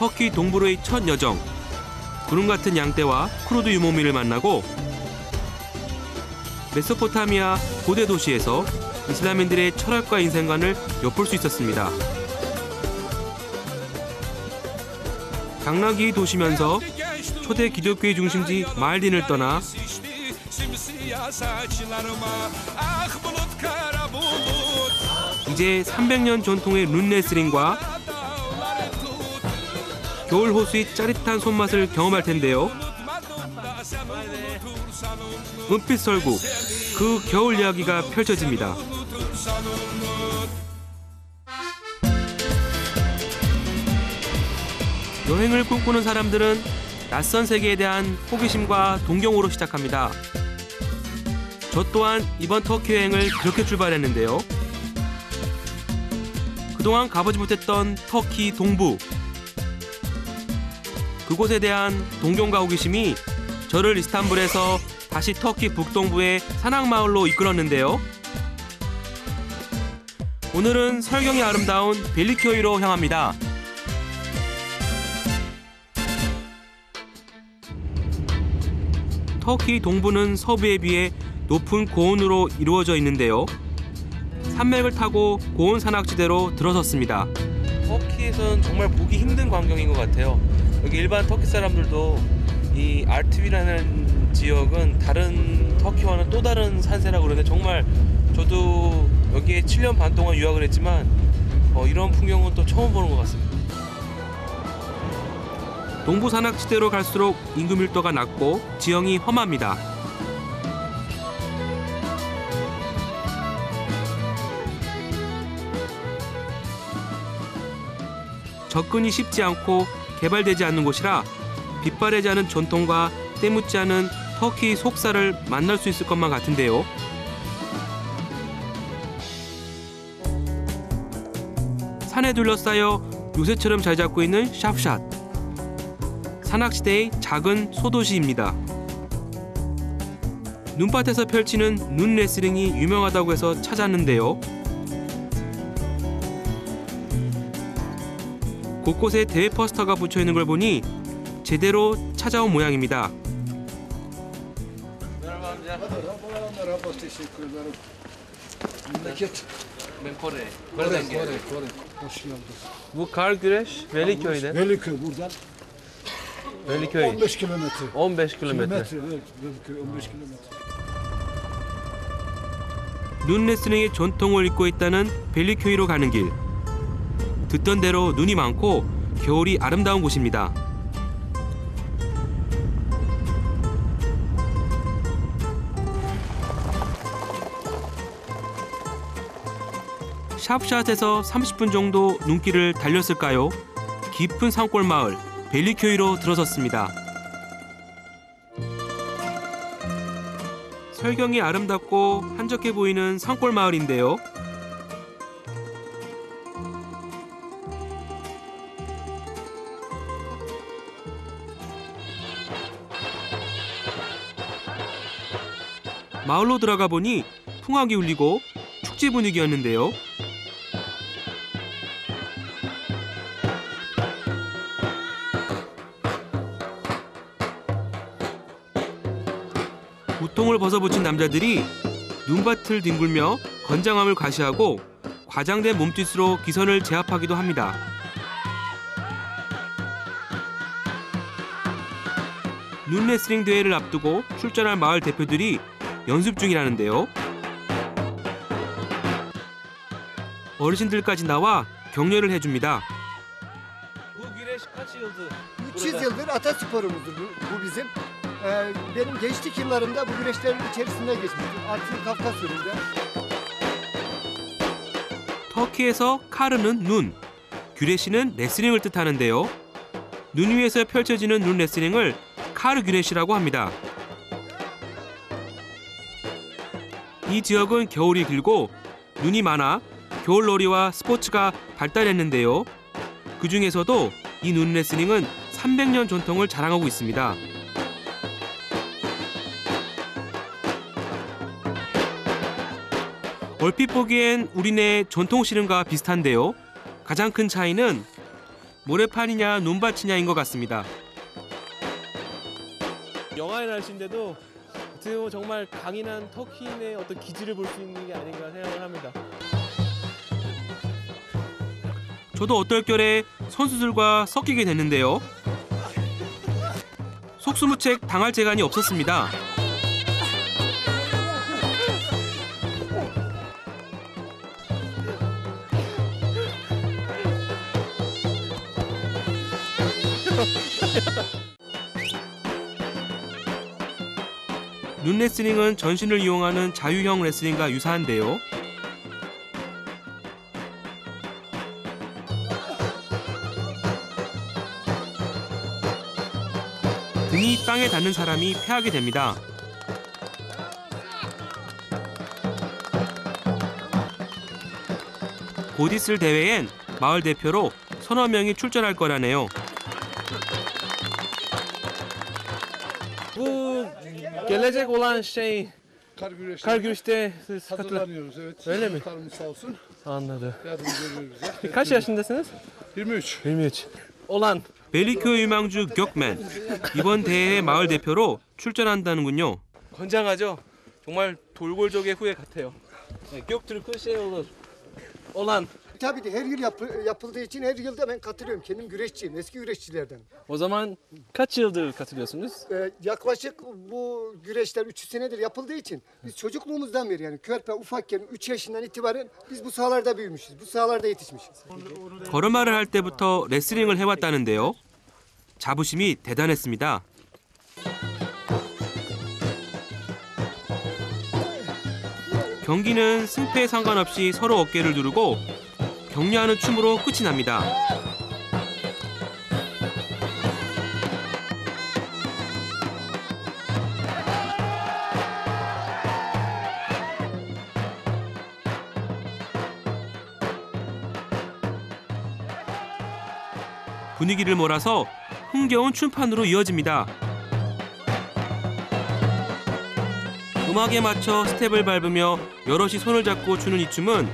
터키 동부로의 첫 여정, 구름 같은 양떼와 쿠르드 유목민을 만나고 메소포타미아 고대 도시에서 이슬람인들의 철학과 인생관을 엿볼 수 있었습니다. 당나귀 도시면서 초대 기독교의 중심지 마알딘을 떠나 이제 300년 전통의 룬레슬링과 겨울 호수의 짜릿한 손맛을 경험할 텐데요. 은빛 설국, 그 겨울 이야기가 펼쳐집니다. 여행을 꿈꾸는 사람들은 낯선 세계에 대한 호기심과 동경으로 시작합니다. 저 또한 이번 터키 여행을 그렇게 출발했는데요. 그동안 가보지 못했던 터키 동부, 그곳에 대한 동경과 호기심이 저를 이스탄불에서 다시 터키 북동부의 산악마을로 이끌었는데요. 오늘은 설경이 아름다운 벨리kö이로 향합니다. 터키 동부는 서부에 비해 높은 고원으로 이루어져 있는데요. 산맥을 타고 고원 산악지대로 들어섰습니다. 터키에서는 정말 보기 힘든 광경인 것 같아요. 여기 일반 터키 사람들도 이 알투비라는 지역은 다른 터키와는 또 다른 산세라고 그러는데 정말 저도 여기에 7년 반 동안 유학을 했지만 이런 풍경은 또 처음 보는 것 같습니다. 동부 산악지대로 갈수록 인구 밀도가 낮고 지형이 험합니다. 접근이 쉽지 않고 개발되지 않는 곳이라 빛바래지 않은 전통과 때묻지 않은 터키 속사를 만날 수 있을 것만 같은데요. 산에 둘러싸여 요새처럼 잘 잡고 있는 샵샷. 산악지대의 작은 소도시입니다. 눈밭에서 펼치는 눈 레슬링이 유명하다고 해서 찾았는데요. 곳곳에 대회 포스터가 붙여 있는 걸 보니 제대로 찾아온 모양입니다. Bu kar güreş Veliköy'de. Veliköy buradan. Veliköy. 15 kilometre. 15 kilometre. Evet, Veliköy 15 kilometre. 눈 레슬링의 전통을 잇고 있다는 벨리kö이로 가는 길. 듣던 대로 눈이 많고 겨울이 아름다운 곳입니다. 샵샷에서 30분 정도 눈길을 달렸을까요? 깊은 산골 마을 벨리kö이로 들어섰습니다. 설경이 아름답고 한적해 보이는 산골 마을인데요. 마을로 들어가 보니 풍악이 울리고 축제 분위기였는데요. 우통을 벗어붙인 남자들이 눈밭을 뒹굴며 건장함을 과시하고 과장된 몸짓으로 기선을 제압하기도 합니다. 눈 레슬링 대회를 앞두고 출전할 마을 대표들이 연습 중이라는데요. 어르신들까지 나와 격려를 해줍니다. 300 yıldır atasporumuzdur bu bizim. Benim gençlik yıllarımda bu güreşlerin içerisinde geçmiştim. Artvin Kafkasya'nda. 터키에서 카르는 눈, güreş는 레슬링을 뜻하는데요. 눈 위에서 펼쳐지는 눈 레슬링을 카르 güreş이라고 합니다. 이 지역은 겨울이 길고 눈이 많아 겨울놀이와 스포츠가 발달했는데요. 그 중에서도 이 눈 레슬링은 300년 전통을 자랑하고 있습니다. 얼핏 보기엔 우리네 전통 씨름과 비슷한데요. 가장 큰 차이는 모래판이냐 눈밭이냐인 것 같습니다. 영하의 날씨인데도 어떻게 보면 정말 강인한 터키인의 어떤 기질을 볼 수 있는 게 아닌가 생각을 합니다. 저도 어떨결에 선수들과 섞이게 됐는데요. 속수무책 당할 재간이 없었습니다. 눈 레슬링은 전신을 이용하는 자유형 레슬링과 유사한데요. 등이 땅에 닿는 사람이 패하게 됩니다. 곧 있을 대회엔 마을 대표로 서너 명이 출전할 거라네요. Bu gelecek olan şey Kar güreşi kar güreşte siz katılın. hazırlanıyoruz, evet. Öyle mi? Muhtarımız sağ olsun. Anladım. Yardımcı oluyor bize. Kaç yaşındasınız? 23. 23. Olan. 벨리큐 유망주 격맨, 이번 대회의 마을 대표로 출전한다는군요. 건장하죠? 정말 돌골족의 후예 같아요. Göktürk'ün şey olur. Olan. Tabii de her yıl yapıldığı için her yılda ben katılıyorum. Kendim güreşçiyim, eski güreşçilerden. O zaman kaç yıldır katılıyorsunuz? Yaklaşık bu güreşler 3 senedir yapıldığı için biz çocukluğumuzdan beri yani körpe ufakken 3 yaşından itibaren biz bu sahalarda büyümüşüz. Bu sahalarda yetişmişiz. 걸음마를 할 때부터 레슬링을 해왔다는데요. 자부심이 대단했습니다. 경기는 승패에 상관없이 서로 어깨를 누르고 격려하는 춤으로 끝이 납니다. 분위기를 몰아서 흥겨운 춤판으로 이어집니다. 음악에 맞춰 스텝을 밟으며 여럿이 손을 잡고 추는 이 춤은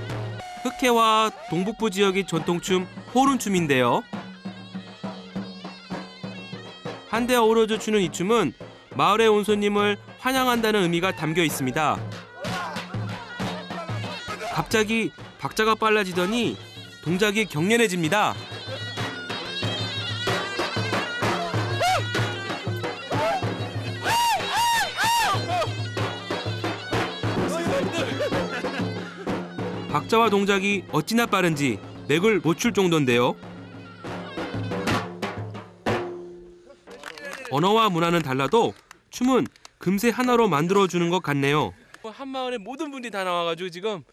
흑해와 동북부 지역의 전통춤 호룬춤인데요. 한데 어우러져 추는 이 춤은 마을에 온 손님을 환영한다는 의미가 담겨 있습니다. 갑자기 박자가 빨라지더니 동작이 격렬해집니다. 박자와 동작이 어찌나 빠른지 맥을 못 출 정도인데요. 언어와 문화는 달라도 춤은 금세 하나로 만들어주는 것 같네요. 한 마을의 모든 분들이 다 나와가지고 지금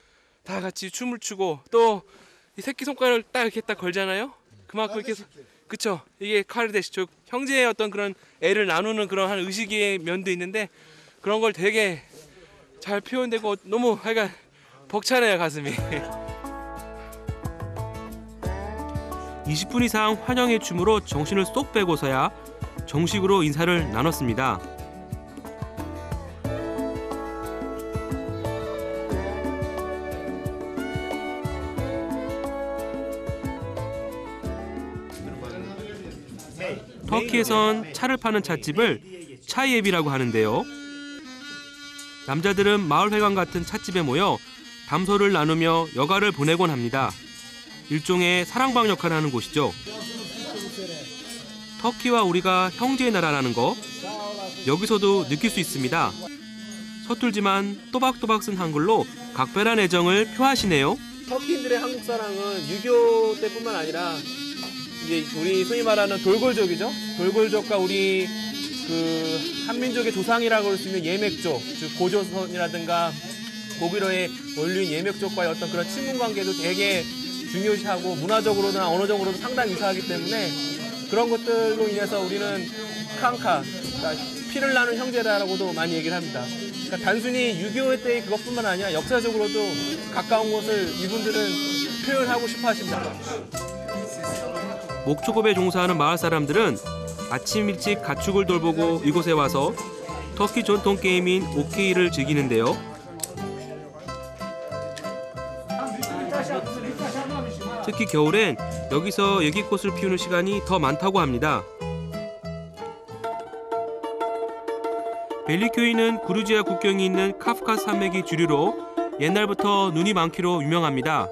다 같이 춤을 추고 또 이 새끼 손가락을 딱 이렇게 딱 걸잖아요. 그만큼 이렇게 그쵸? 이게 카르데시 형제의 어떤 그런 애를 나누는 그런 한 의식의 면도 있는데 그런 걸 되게 잘 표현되고 너무 하여간 벅차네요 가슴이. 20분 이상 환영의 춤으로 정신을 쏙 빼고서야 정식으로 인사를 나눴습니다. 터키에선 차를 파는 찻집을 차이앱이라고 하는데요. 남자들은 마을회관 같은 찻집에 모여 담소를 나누며 여가를 보내곤 합니다. 일종의 사랑방 역할을 하는 곳이죠. 터키와 우리가 형제의 나라라는 거 여기서도 느낄 수 있습니다. 서툴지만 또박또박 쓴 한글로 각별한 애정을 표하시네요. 터키인들의 한국 사랑은 유교 때뿐만 아니라 이제 우리 소위 말하는 돌골족이죠. 돌골족과 우리 그 한민족의 조상이라고 할 수 있는 예맥족, 즉 고조선이라든가 고구려의 원류인 예맥족과의 어떤 그런 친분 관계도 되게 중요시하고 문화적으로나 언어적으로도 상당히 유사하기 때문에 그런 것들로 인해서 우리는 칸카, 그러니까 피를 나눈 형제라고도 많이 얘기를 합니다. 그러니까 단순히 6.25 때의 그것뿐만 아니라 역사적으로도 가까운 것을 이분들은 표현하고 싶어 하십니다. 목초급에 종사하는 마을 사람들은 아침 일찍 가축을 돌보고 이곳에 와서 터키 전통 게임인 오케이를 즐기는데요. 특히 겨울엔 여기서 애기꽃을 피우는 시간이 더 많다고 합니다. 벨리교이는 그루지아 국경이 있는 카프카스 산맥이 주류로 옛날부터 눈이 많기로 유명합니다.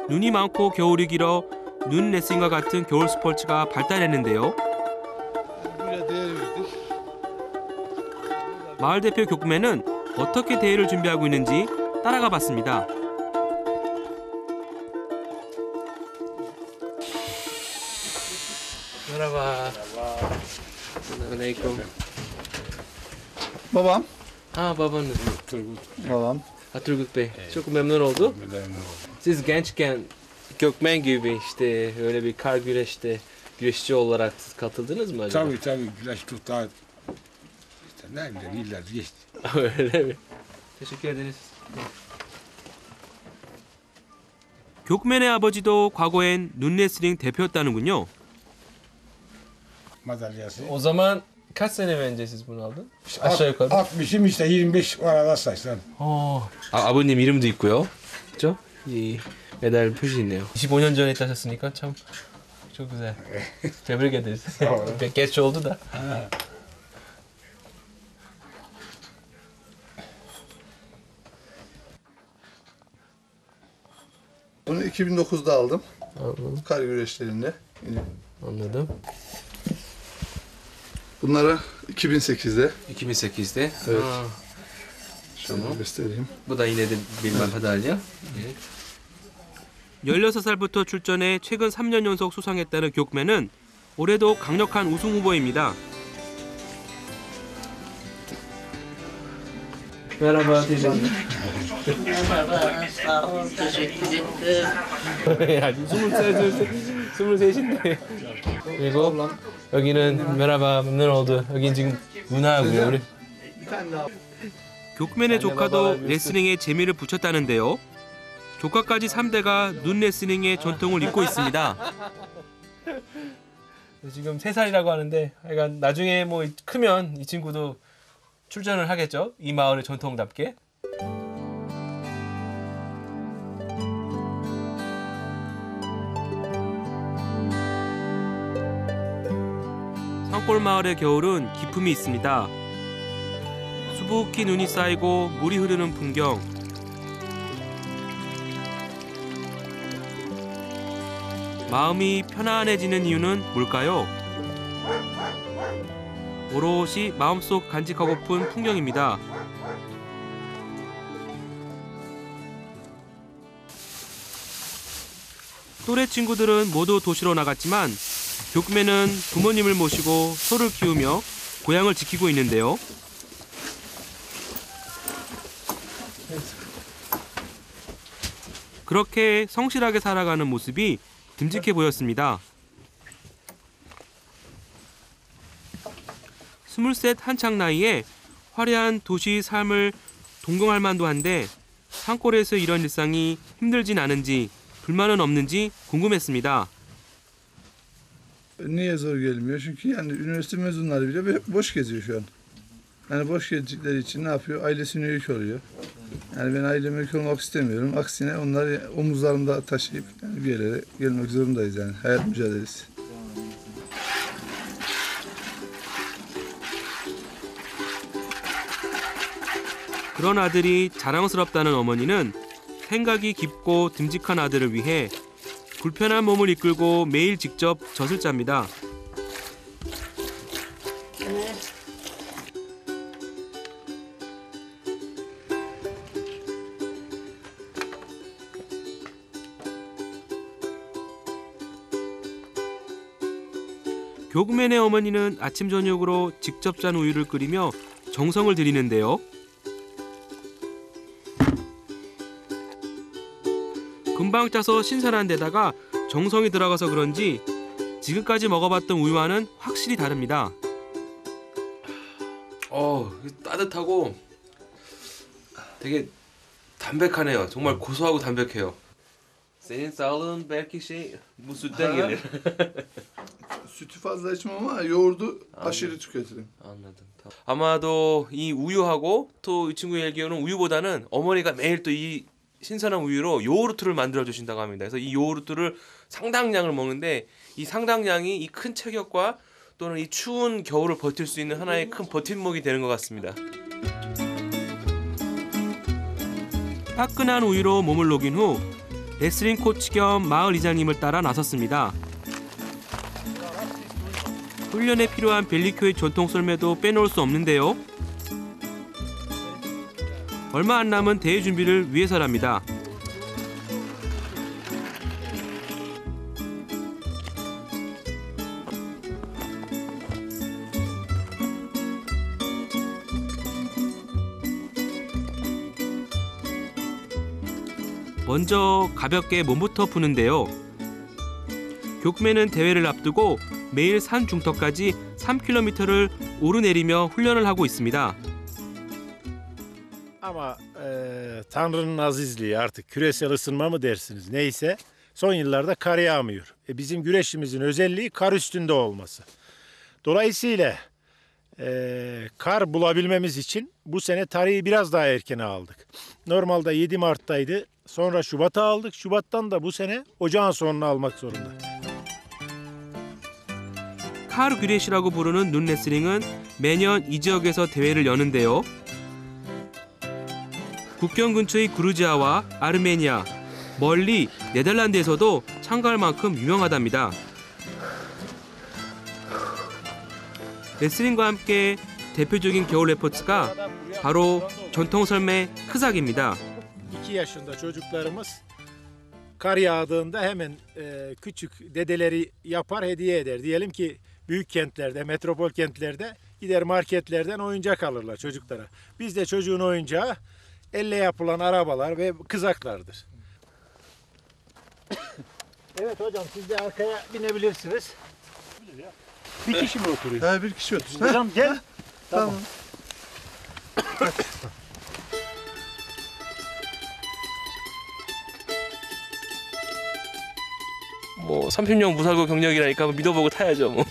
눈이 많고 겨울이 길어 눈 레슬링과 같은 겨울 스포츠가 발달했는데요. Buraya değer verdik. 마을 대표 교구매는 어떻게 대회를 준비하고 있는지 따라가 봤습니다. Merhaba. Selamünaleyküm. Babam. Ha babanız. Babam. Turgut Bey. Çok memnun olduk. Siz gençken Gökmen gibi işte öyle bir kar güreşçi olarak siz katıldınız mı acaba? Tabii güneş tutar. İşte ne bileyim yıllar geçti. Öyle mi? Teşekkür ederiz. 격맨의 아버지도 과거엔 눈레슬링 대표였다는군요. Madalyası. O zaman kaç sene önce siz bunu aldın? Aşağı yukarı. 60'ım işte 25 arada saysan. 아버님 이름도 있고요. 그렇죠? 이 메달 표시 있네요. 25년 전에 따셨으니까 참 çok güzel. Tebrik ederiz. Geç oldu da. Bunu 2009'da aldım. Anladım. Kar güreşlerinde. Yine. Anladım. Bunları 2008'de. 2008'de. Evet. Aa, Şöyle göstereyim. bu da yine de bir madalya. 16살부터 출전해 최근 3년 연속 수상했다는 격맨은 올해도 강력한 우승 후보입니다. Merhaba teyzem. Sağ ol, teşekkür ettim. 아니 23인데 그리고 여기는 메라바 맨날 오드 여긴 지금 누나고요 우리 격맨의 조카도 레슬링에 재미를 붙였다는데요. 조카까지 3대가 눈 레슬링의 전통을 잇고 있습니다. 지금 3살이라고 하는데 하여간 나중에 뭐 크면 이 친구도 출전을 하겠죠. 이 마을의 전통답게. 산골 마을의 겨울은 기품이 있습니다. 수북히 눈이 쌓이고 물이 흐르는 풍경. 마음이 편안해지는 이유는 뭘까요? 오롯이 마음속 간직하고픈 풍경입니다. 또래 친구들은 모두 도시로 나갔지만 격맨은 부모님을 모시고 소를 키우며 고향을 지키고 있는데요. 그렇게 성실하게 살아가는 모습이 듬직해 보였습니다. 23 한창 나이에 화려한 도시 삶을 동경할 만도 한데 산골에서 이런 일상이 힘들진 않은지 불만은 없는지 궁금했습니다. Niye zor gelmiyor? Çünkü yani üniversite mezunları bile boş geziyor şu an. Yani boş gezdikleri için ne yapıyor? Ailesine yük oluyor. Yani ben aileme yük olmak istemiyorum. Aksine onları omuzlarımda taşıyıp yani bir yerlere gelmek zorundayız yani. Hayat mücadelesi. 그런 아들이 자랑스럽다는 어머니는 생각이 깊고 듬직한 아들을 위해 불편한 몸을 이끌고 매일 직접 젖을 짭니다. 교구맨의 어머니는 아침 저녁으로 직접 짠 우유를 끓이며 정성을 들이는데요. 금방 짜서 신선한 데다가 정성이 들어가서 그런지 지금까지 먹어봤던 우유와는 확실히 다릅니다. 따뜻하고 되게 담백하네요. 정말 고소하고 담백해요. Senin sağlığın belki bu sütten gelir. Sütü fazla içmem ama yoğurdu aşırı tüketirim. Anladım. 아마도 이 우유하고 또 이 친구의 얘기로는 우유보다는 어머니가 매일 또 이 신선한 우유로 요구르트를 만들어 주신다고 합니다. 그래서 이 요구르트를 상당량을 먹는데 이 상당량이 이 큰 체격과 또는 이 추운 겨울을 버틸 수 있는 하나의 큰 버팀목이 되는 것 같습니다. 따끈한 우유로 몸을 녹인 후 레슬링 코치 겸 마을 이장님을 따라 나섰습니다. 훈련에 필요한 벨리큐의 전통 썰매도 빼놓을 수 없는데요. 얼마 안 남은 대회 준비를 위해서랍니다. 먼저 가볍게 몸부터 푸는데요. 교크맨은 대회를 앞두고 매일 산 중턱까지 3km를 오르내리며 훈련을 하고 있습니다. Ama Tanrı'nın azizliği artık küresel ısınma mı dersiniz neyse son yıllarda kar yağmıyor. Bizim güreşimizin özelliği kar üstünde olması. Dolayısıyla kar bulabilmemiz için bu sene tarihi biraz daha erkene aldık. Normalde 7 Mart'taydı. Sonra Şubat'a aldık. Şubat'tan da bu sene ocağın sonuna almak zorunda. 카르 güreş이라고 부르는 눈 레슬링은 매년 이 지역에서 대회를 여는데요. 국경 근처의 그루지아와 아르메니아, 멀리 네덜란드에서도 참가할 만큼 유명하답니다. 레슬링과 함께 대표적인 겨울 레포츠가 바로 전통 썰매 크삭입니다. 2 yaşında çocuklarımız kar yağdığında hemen küçük dedeleri yapar hediye eder. Diyelim ki büyük kentlerde, metropol kentlerde gider marketlerden oyuncak alırlar çocuklara. Biz de çocuğun oyuncağı elle yapılan arabalar ve kızaklardır. Evet hocam siz de arkaya binebilirsiniz. Bir kişi mi oturuyor? Ha, bir kişi otur. Hocam gel. Tamam. 뭐 30년 무사고 경력이라니까 한번 믿어보고 타야죠. 뭐.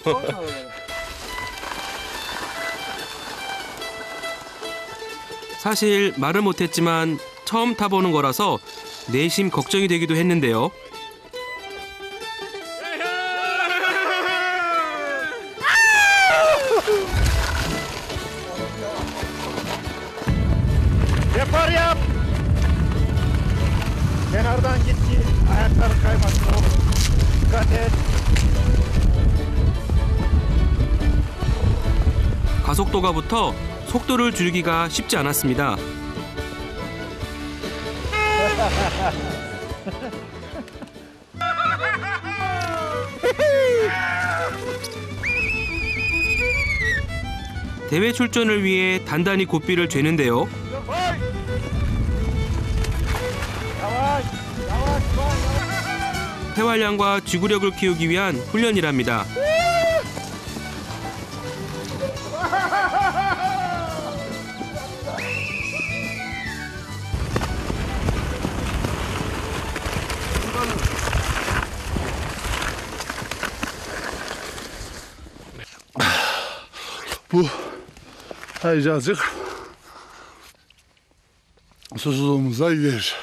사실 말을 못했지만 처음 타보는 거라서 내심 걱정이 되기도 했는데요. Depar yap. Kenardan git ki ayakları kaymasın oğlum. Dikkat et. 가속도가 붙어 속도를 줄이기가 쉽지 않았습니다. 대회 출전을 위해 단단히 고삐를 죄는데요. 폐활량과 지구력을 키우기 위한 훈련이랍니다. Bu heyecancık susuzluğumuza iyi gelir.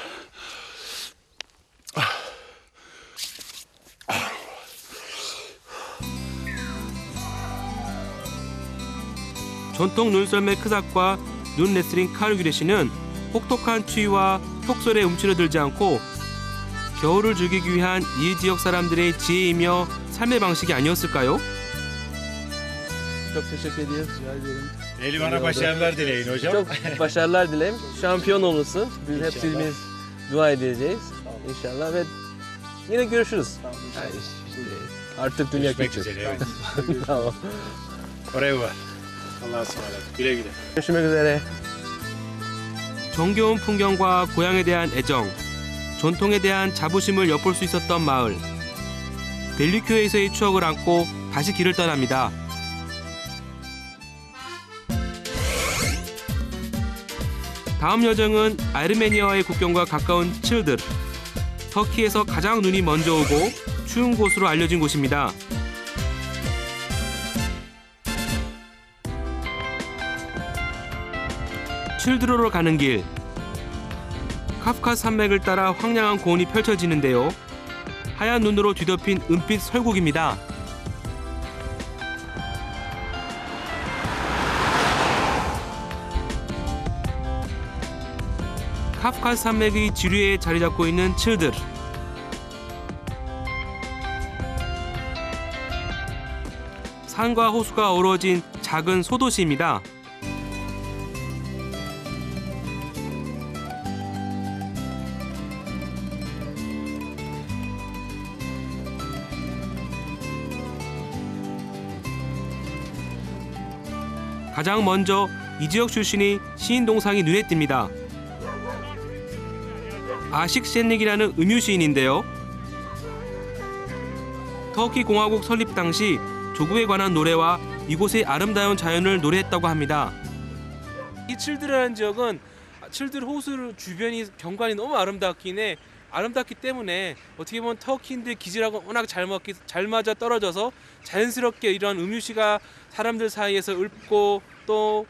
전통 눈썰매 크삭과 눈 레슬링 카르 güreş이는 혹독한 추위와 폭설에 움츠러들지 않고 겨울을 즐기기 위한 이 지역 사람들의 지혜이며 삶의 방식이 아니었을까요? Çok teşekkür ediyoruz. Elvan'a başarılar dileyin hocam. Çok başarılar dilerim. Şampiyon olursun. Biz hepimiz dua edeceğiz. İnşallah ve yine görüşürüz. Yani işte artık dünya Görüşmek küçük. üzere. Evet. Tamam. Oraya var. Allah'a ısmarladık. Güle güle. görüşmek üzere. 정겨운 풍경과 고향에 대한 애정, 전통에 대한 자부심을 엿볼 수 있었던 마을. 벨리큐에서의 추억을 안고 다시 길을 떠납니다. 다음 여정은 아르메니아와의 국경과 가까운 칠드르. 터키에서 가장 눈이 먼저 오고 추운 곳으로 알려진 곳입니다. 칠드르로 가는 길. 카프카스 산맥을 따라 황량한 고원이 펼쳐지는데요. 하얀 눈으로 뒤덮인 은빛 설국입니다. 카프카스 산맥의 지류에 자리 잡고 있는 칠들. 산과 호수가 어우러진 작은 소도시입니다. 가장 먼저 이 지역 출신의 시인 동상이 눈에 띕니다. 아식 셰닉이라는 음유 시인인데요. 터키 공화국 설립 당시 조국에 관한 노래와 이곳의 아름다운 자연을 노래했다고 합니다. 이 칠드라는 지역은 칠드 호수 주변이 경관이 너무 아름답기 때문에 어떻게 보면 터키인들 기질하고 워낙 잘 맞아 떨어져서 자연스럽게 이런 음유시가 사람들 사이에서 읊고 또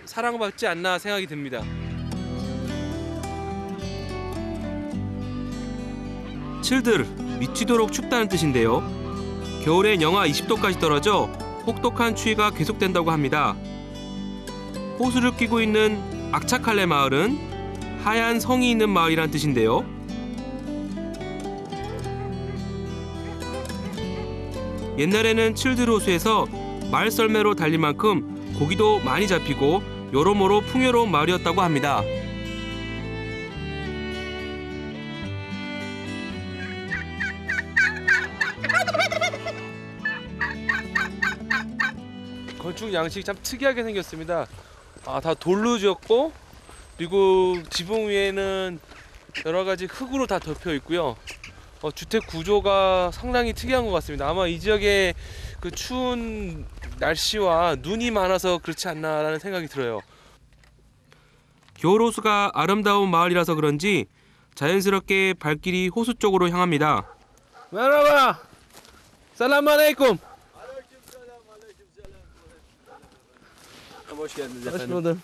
사랑받지 않나 생각이 듭니다. 칠들, 미치도록 춥다는 뜻인데요. 겨울엔 영하 20도까지 떨어져 혹독한 추위가 계속된다고 합니다. 호수를 끼고 있는 악차칼레 마을은 하얀 성이 있는 마을이란 뜻인데요. 옛날에는 칠들 호수에서 말 썰매로 달릴 만큼 고기도 많이 잡히고 여러모로 풍요로운 마을이었다고 합니다. 건축 양식이 참 특이하게 생겼습니다. 다 돌로 지었고 그리고 지붕 위에는 여러 가지 흙으로 다 덮여 있고요. 주택 구조가 상당히 특이한 것 같습니다. 아마 이 지역에 그 추운 날씨와 눈이 많아서 그렇지 않나라는 생각이 들어요. 겨울 호수가 아름다운 마을이라서 그런지 자연스럽게 발길이 호수 쪽으로 향합니다. 메라바, 살람 알레이쿰. Hoş geldiniz Hoş efendim. buldum.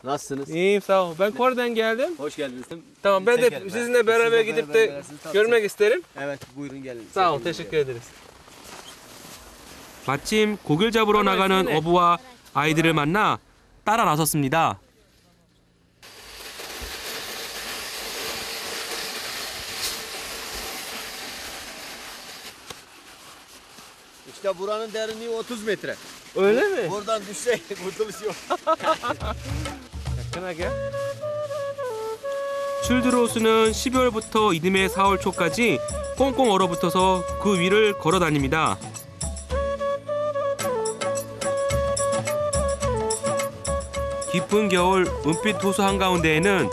Nasılsınız? İyiyim sağ ol. Ben Kore'den geldim. Hoş geldiniz. Tamam ben de Teşekkür sizinle beraber Sizinle gidip beraber de gelirsiniz. Tabii, görmek isterim. Evet buyurun gelin. Sağ ol. teşekkür ederiz. 마침 고기를 잡으러 나가는 어부와 아이들을 만나 따라 나섰습니다. İşte buranın derinliği 30 metre. Öyle mi? Buradan düşsek kurtuluş yok. 편하게. 칠드 호수는 12월부터 이듬해 4월 초까지 꽁꽁 얼어붙어서 그 위를 걸어 다닙니다. 깊은 겨울 은빛 호수 한가운데에는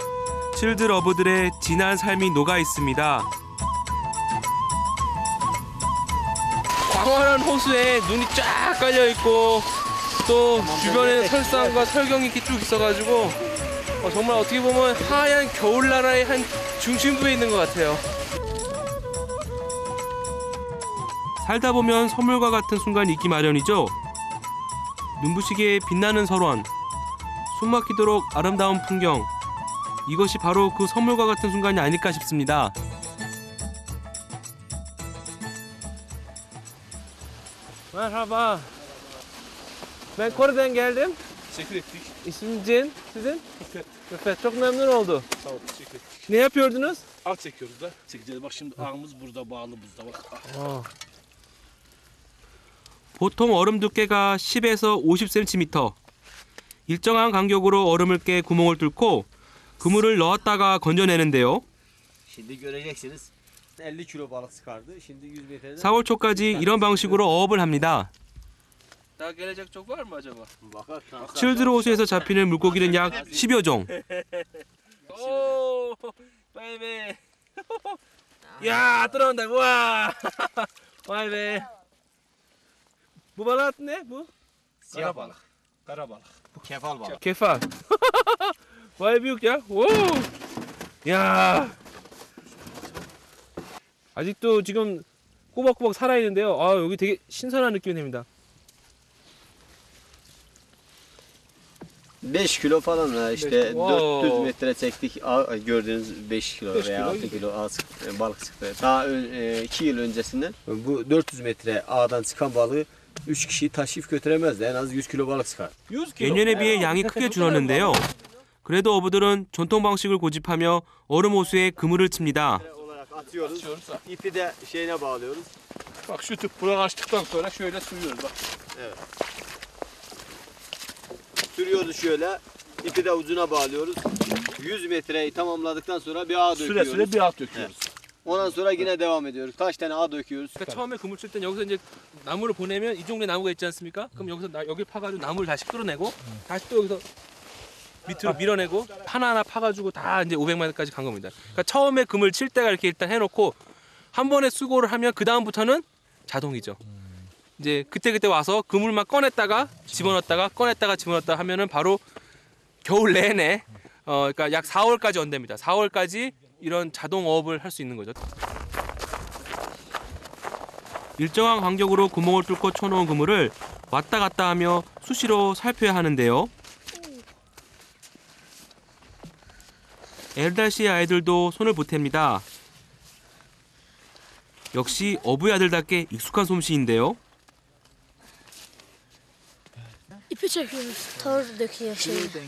칠드 어부들의 진한 삶이 녹아 있습니다. 광활한 호수에 눈이 쫙 깔려 있고 또 주변에 설산과 설경이 이렇게 쭉 있어가지고 정말 어떻게 보면 하얀 겨울나라의 한 중심부에 있는 것 같아요. 살다 보면 선물과 같은 순간이 있기 마련이죠. 눈부시게 빛나는 설원, 숨막히도록 아름다운 풍경, 이것이 바로 그 선물과 같은 순간이 아닐까 싶습니다. Merhaba. Ben Kore'den geldim. Teşekkür ettik. İsmim Cin. Sizin? Rıfet. Çok memnun oldum. Sağ ol, teşekkür ettik. Ne yapıyordunuz? Ağ çekiyoruz da. Çekeceğiz. Bak şimdi ağımız burada, bağlı buzda bak. 보통 얼음 두께가 10에서 50cm. 일정한 간격으로 얼음을 깨 구멍을 뚫고 그물을 넣었다가 건져내는데요. Şimdi göreceksiniz. 50 kilo balık çıkardı. Şimdi 100 metreden. 4월 초까지 이런 방식으로 어업을 합니다. Daha gelecek çok var mı acaba? Bakar. 칠드 호수에서 잡히는 물고기는 약 10여 종. Oo, vay be. Ya, 들어온다. 와. Vay be. Bu balık ne bu? Siyah balık. Kara balık. Bu kefal balık. Kefal. Vay büyük ya. Wow. 야. 아직도 지금 꼬박꼬박 살아있는데요. 여기 되게 신선한 느낌이 납니다. 5 kilo falan ha işte Wow. 400 metre çektik. Gördüğünüz 5 kilo veya 6 kilo balık çıktı. Daha 2 yıl öncesinden bu 400 metre ağdan çıkan balığı 3 kişi taşıyıp götüremezdi. En az 100 kilo balık çıkar. 100 kg. 예년에 비해 양이 크게 줄었는데요. 그래도 어부들은 전통 방식을 고집하며 얼음 호수에 그물을 칩니다. Olarak atıyoruz. İpi de şeyine bağlıyoruz. Bak şu tüp buradan açtıktan sonra şöyle sürüyoruz bak. Sürüyoruz şöyle. İpi de ucuna bağlıyoruz. 100 metreyi tamamladıktan sonra bir ağ Süre döküyoruz. süre bir alt döküyoruz. Ondan sonra yine devam ediyoruz. Kaç tane ağ döküyoruz. 그러니까 처음에 그물 칠 땐 여기서 이제 나무를 보내면 이 종류의 나무가 있지 않습니까? 그럼 여기서 여기 파가지고 나무를 다시 끌어내고 다시 또 여기서 밑으로 밀어내고 하나하나 파가지고 다 이제 500m까지 간 겁니다. 그러니까 처음에 그물 칠 때가 이렇게 일단 해놓고 한 번에 수고를 하면 그 다음부터는 자동이죠. 이제 그때 와서 그물만 꺼냈다가 집어넣었다가 꺼냈다가 집어넣었다 하면은 바로 겨울 내내 그러니까 약 4월까지 온답니다. 4월까지 이런 자동 어업을 할 수 있는 거죠. 일정한 간격으로 구멍을 뚫고 쳐놓은 그물을 왔다 갔다 하며 수시로 살펴야 하는데요. 엘달 씨의 아이들도 손을 보탭니다. 역시 어부의 아들답게 익숙한 솜씨인데요. İpi çekiyoruz. Tor döküyor şimdi.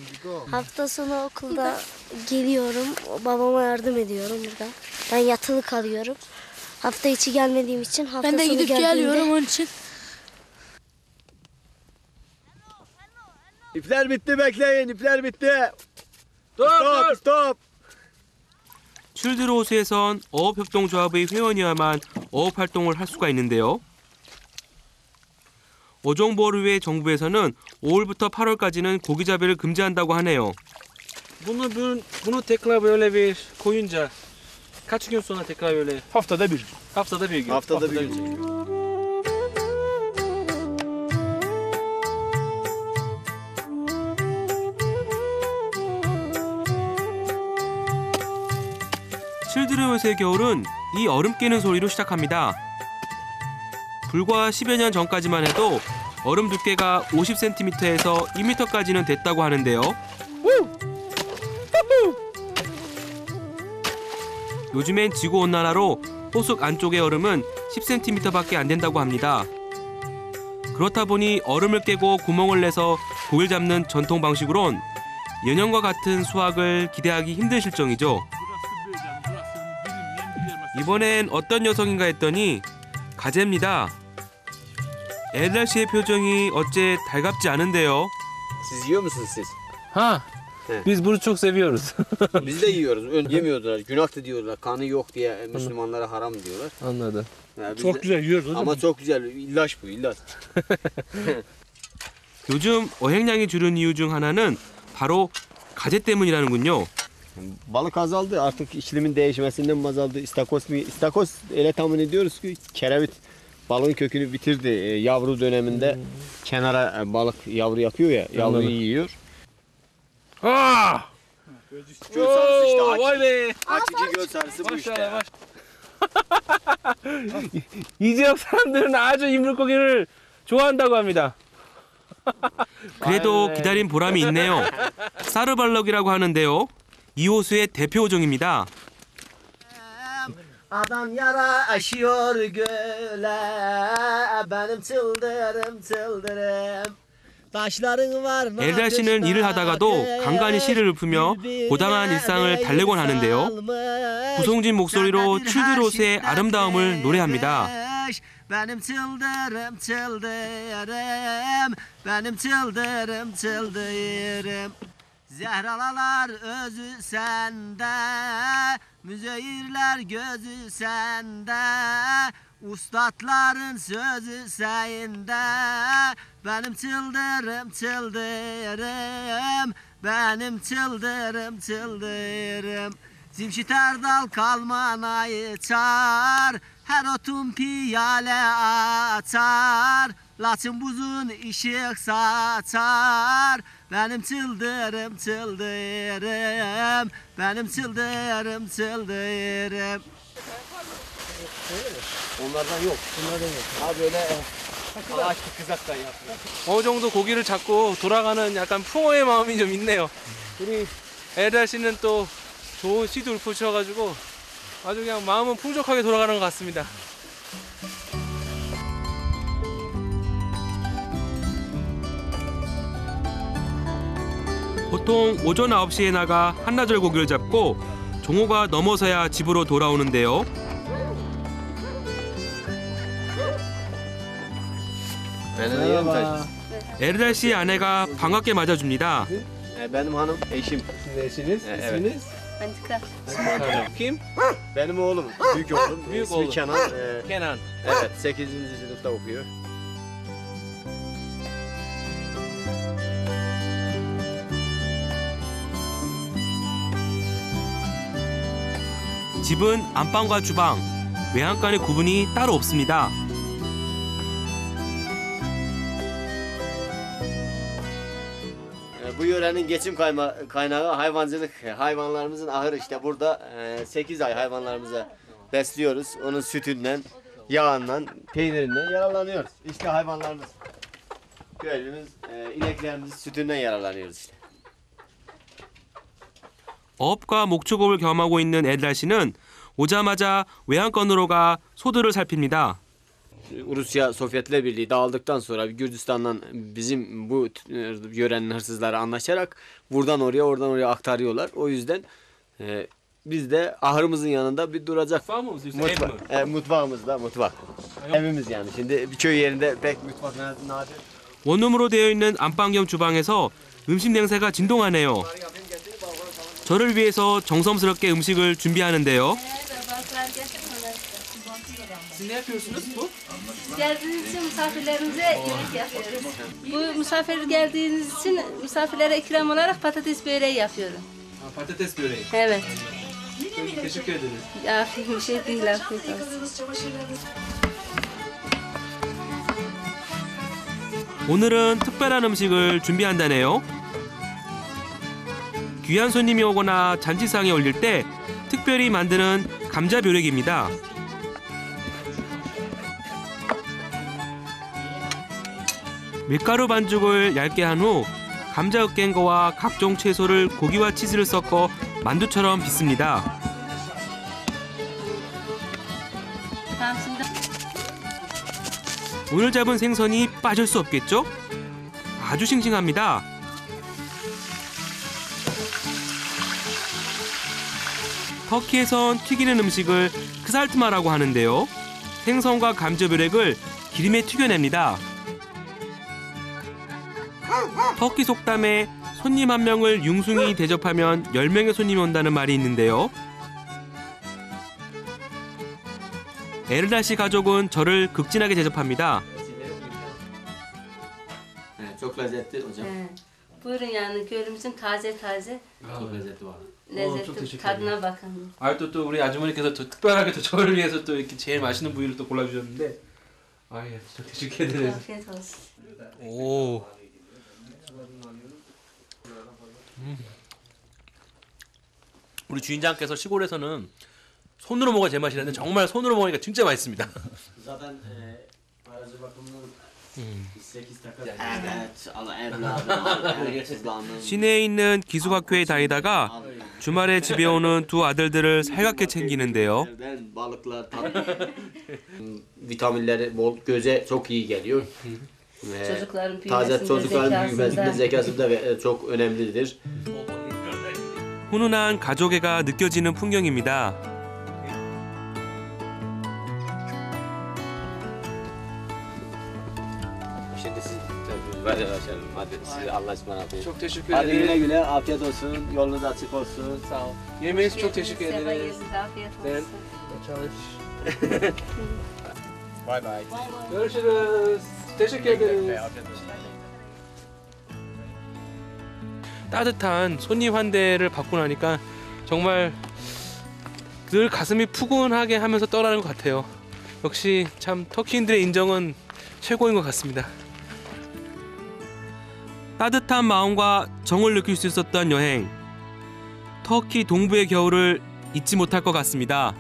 Hafta sonu okulda geliyorum. Babama yardım ediyorum burada. Ben yatılı kalıyorum. Hafta içi gelmediğim için hafta Ben de sonu gidip geldiğimde geliyorum onun için. İpler bitti bekleyin. İpler bitti. 또 Stop. 칠드로 호수에선 어업협동조합의 회원이어야만 어업 활동을 할 수가 있는데요. 어종보호를 위해 정부에서는 5월부터 8월까지는 고기잡이를 금지한다고 하네요. bunu tekrar böyle bir koyunca kaç gün sonra tekrar böyle Haftada bir. haftada bir gün. Haftada bir gün çekiyoruz. 칠드로 호수의 겨울은 이 얼음 깨는 소리로 시작합니다. 불과 10여 년 전까지만 해도 얼음 두께가 50cm에서 2m까지는 됐다고 하는데요. 요즘엔 지구온난화로 호수 안쪽의 얼음은 10cm밖에 안 된다고 합니다. 그렇다 보니 얼음을 깨고 구멍을 내서 고기를 잡는 전통 방식으론 예년과 같은 수확을 기대하기 힘든 실정이죠. 이번엔 어떤 녀석인가 했더니 가재입니다. 엘달 씨의 표정이 어째 달갑지 않은데요. Siz yiyor musunuz siz? Ha. Evet. Biz bunu çok seviyoruz. Biz de yiyoruz. Yemiyorlar. Günahtı diyorlar. Kanı yok diye Müslümanlara haram diyorlar. Anladım. Yani biz Çok de- güzel yiyoruz hocam. Ama çok güzel. İllaç bu ilaç. 요즘 어획량이 줄은 이유 중 하나는 바로 가재 때문이라는군요. Balık azaldı. Artık iklimin değişmesinden mi azaldı? İstakoz mu? İstakoz öyle tahmin ediyoruz ki kerevit balığın kökünü bitirdi. Yavru döneminde kenara balık yavru yapıyor ya. Yavruyu Anladım. yiyor. 아! Göl sarısı işte. vay be. Hakiki göl sarısı bu işte. 마샬라, 이 지역 사람들은 아주 이물고기를 좋아한다고 합니다. 그래도 기다린 보람이 있네요. 사르발럭이라고 하는데요. 이 호수의 대표 어종입니다. Adam yara aşıyor göle, benim çıldırım. Taşların var. 엘달 씨는 일을 하다가도 간간히 시를 읊으며 고단한 일상을 달래곤 하는데요. 구성진 목소리로 칠드로 호수의 아름다움을 노래합니다. Benim çıldırım. Benim çıldırım. Zehralalar özü sende, müzeyirler gözü sende, ustadların sözü sende. Benim çıldırım, çıldırım. Zimşit Erdal kalmanayı çağır, her otun piyale açar. Laçın buzun ışık saçar. Benim çıldırım. Benim çıldırım. Onlardan yok. Ha böyle 어느 정도 고기를 잡고 돌아가는 약간 풍어의 마음이 좀 있네요. 우리 에르달 씨는 또 좋은 시드 울프 치셔가지고 아주 그냥 마음은 풍족하게 돌아가는 것 같습니다. 보통 오전 9시에 나가 한나절 고기를 잡고 종호가 넘어서야 집으로 돌아오는데요. 에르달 씨의 아내가 반갑게 맞아줍니다. Benim hanım, eşim. Eşiniz, isminiz? Kim? Benim oğlum, büyük oğlum. Büyük İsmi oğlum. Kenan. Kenan. Evet, 8. sınıfta okuyor. 집은 안방과 주방, 외양간의 구분이 따로 없습니다. Bu yörenin geçim kaynağı hayvancılık. Hayvanlarımızın ahırı işte burada 8 ay hayvanlarımıza besliyoruz. Onun sütünden, yağından, peynirinden yararlanıyoruz. İşte hayvanlarımız. Köylümüz, ineklerimiz sütünden yararlanıyoruz işte. 어업과 목축업을 겸하고 있는 에르달 씨는 오자마자 외양간으로 가 소들을 살핍니다. Rusya Sovyetler Birliği dağıldıktan sonra Gürcistan'dan bizim bu yörenin hırsızları anlaşarak buradan oraya oradan oraya aktarıyorlar. O yüzden biz de ahırımızın yanında bir duracak mutfağımızda mutfak. Evimiz yani. Şimdi bir köy yerinde pek mutfak nadir. 원룸으로 되어 있는 안방 겸 주방에서 음식 냄새가 진동하네요. 저를 위해서 정성스럽게 음식을 준비하는데요. Siz ne yapıyorsunuz bu? Geldiğiniz için misafirlerimize yemek yapıyoruz. Bu misafir geldiğiniz için misafirlere ikram olarak patates böreği yapıyorum. Patates böreği. Evet. Teşekkür ederiz. Afiyet bir şey değil, afiyet olsun. 오늘은 특별한 음식을 준비한다네요. 귀한 손님이 오거나 잔치상에 올릴 때 특별히 만드는 감자 벼락입니다. 밀가루 반죽을 얇게 한 후 감자 으깬 거와 각종 채소를 고기와 치즈를 섞어 만두처럼 빚습니다. Tamam şimdi. 오늘 잡은 생선이 빠질 수 없겠죠? 아주 싱싱합니다. 터키에선 튀기는 음식을 크살트마라고 하는데요. 생선과 감자벼락을 기름에 튀겨냅니다. 터키 속담에 손님 한 명을 융숭이 대접하면 10명의 손님이 온다는 말이 있는데요. 에르달 씨 가족은 저를 극진하게 대접합니다. Çok lezzetli hocam. Buyurun yani köylümüzün taze Çok lezzetli var. lezzetli tadına bakın. 또 우리 아주머니께서 또 특별하게 또 저를 위해서 또 이렇게 제일 맛있는 부위를 또 골라주셨는데, 예, 저 대식해드려요. Afiyet olsun. 오. 우리 주인장께서 시골에서는 손으로 먹어야 제맛이라는데 정말 손으로 먹으니까 진짜 맛있습니다. Zaten aracı bakımının 8 takar. Evet, Allah evladım. 시내에 있는 기숙학교에 다니다가 주말에 집에 오는 두 아들들을 살갑게 챙기는데요. Balıklar, vitaminleri bol, göze çok iyi geliyor. Çocukların Taze büyümesinde, çocukların büyümesinde, zekasında. zekasında çok önemlidir. 훈훈한 가족애가 느껴지는 풍경입니다. Şimdi siz hadi siz Allah'a ısmarladık. Çok teşekkür Hadi güle ederim. güle, afiyet olsun, yolunuz açık olsun. Sağ ol. Yemeğiniz çok teşekkür Sefa ederiz. yesin, afiyet Ben olsun. çalış. Bay bay. Görüşürüz. Teşekkür ederiz. 따뜻한 손님 환대를 받고 나니까 정말 늘 가슴이 푸근하게 하면서 떠나는 것 같아요. 역시 참 터키인들의 인정은 최고인 것 같습니다. 따뜻한 마음과 정을 느낄 수 있었던 여행. 터키 동부의 겨울을 잊지 못할 것 같습니다.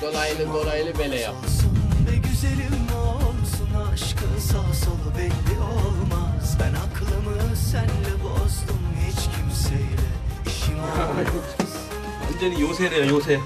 Dolaylı bele yap. Be güzelim olsun aşkın sağ solu belli olmaz. Ben aklımı senle bozdum hiç kimseyle işim olmaz. 완전히 요새래요, 요새.